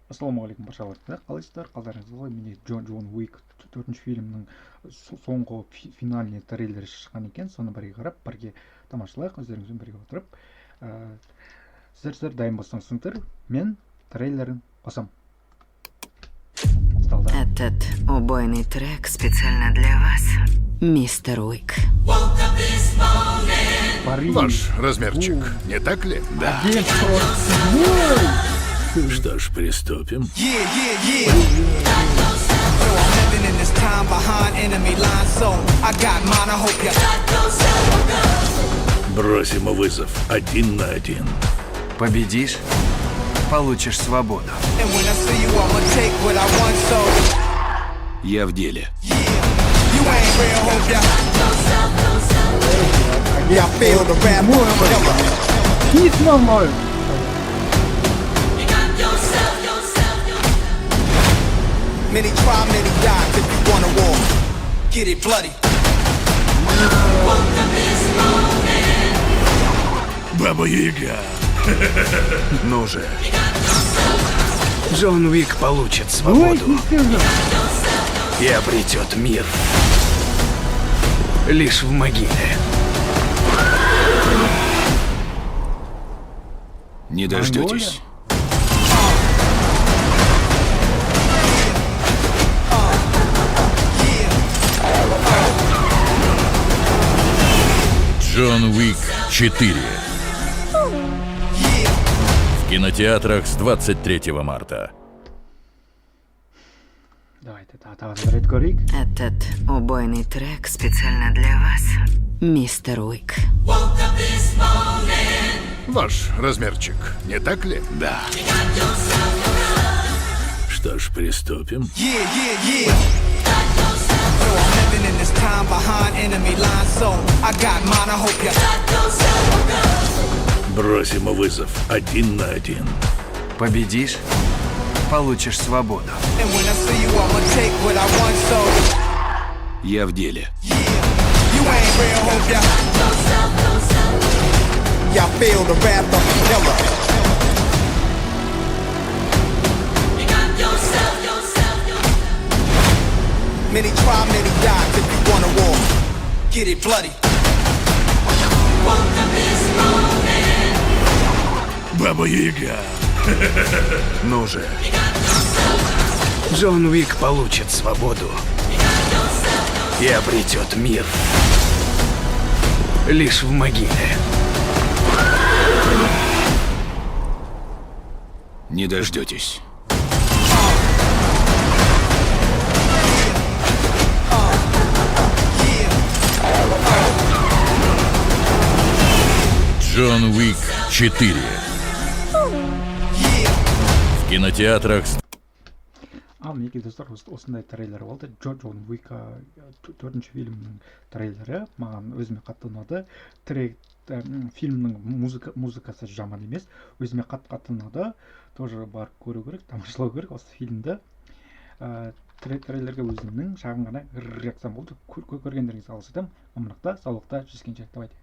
Ассалаумағалейкум баршаларыңызға. Қалайсыздар? Қалдарыңыз қалай? Міне Джон Уик 4-ші фильмнің соңғы финальный трейлері шыққан екен. Соны бірге қарап, бірге тамашалайық, өздеріңізбен бірге отырып. Сіздер дайын болсаңыздар, мен трейлерін қосам. Этот убойный трек специально для вас, мистер Уик. Ваш размерчик, не так ли? Да. Что ж, приступим. Бросим вызов 1 на 1. Победишь, получишь свободу. Я в деле. Many try, many die if you want a war. Get it bloody. Баба Яга. Ну же. Джон Уик получит свободу и обретет мир. Лишь в могиле. Не дождетесь. Джон Уик 4. В кинотеатрах с 23 марта. Давайте тағы көрейік. Этот убойный трек специально для вас, мистер Уик. Ваш размерчик, не так ли? Да. Что ж, приступим. Бросим вызов 1 на 1. Победишь, получишь свободу. Я в деле. Many try, many die if you want a war. Get it bloody. Баба Яга. Ну же. Джон Уик получит свободу и обретет мир. Лишь в могиле. Не дождетесь. Джон Уик 4. В кинотеатрах. Мінекей достар, осындай трейлер болды. Джон Уик 4-ші фильмнің трейлері маған өзіме қатты ұнады. Фильмнің музыкасы жаман емес, өзіме қатты ұнады. Тоже барып көру керек, тамашалау керек осы фильмді. Трейлерге өзімнің шағын ғана реакциям болды. Көргендеріңізге алғыс айтамын. Амандықта, саулықта, жүздескенше. Давайте.